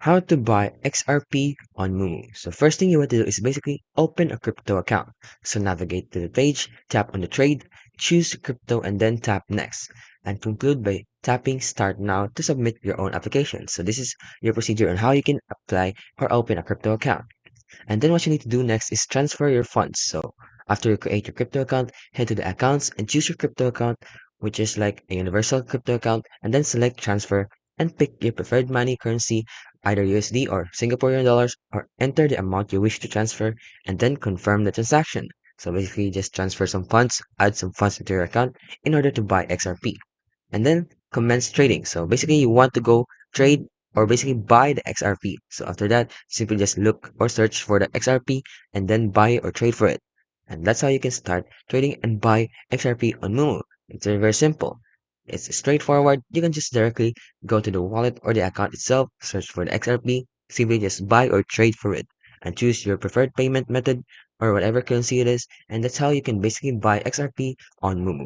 How to buy XRP on Moomoo. So first thing you want to do is basically open a crypto account. So navigate to the page, tap on the trade, choose crypto and then tap next. And conclude by tapping start now to submit your own application. So this is your procedure on how you can apply or open a crypto account. And then what you need to do next is transfer your funds. So after you create your crypto account, head to the accounts and choose your crypto account, which is like a universal crypto account, and then select transfer and pick your preferred money currency, either USD or Singaporean dollars, or enter the amount you wish to transfer and then confirm the transaction. So basically just transfer some funds, add some funds into your account in order to buy XRP and then commence trading. So basically you want to go trade or basically buy the XRP. So after that, simply just look or search for the XRP and then buy or trade for it. And that's how you can start trading and buy XRP on Moomoo. It's very, very simple. It's straightforward. You can just directly go to the wallet or the account itself, search for the XRP, simply just buy or trade for it, and choose your preferred payment method or whatever currency it is. And that's how you can basically buy XRP on Moomoo.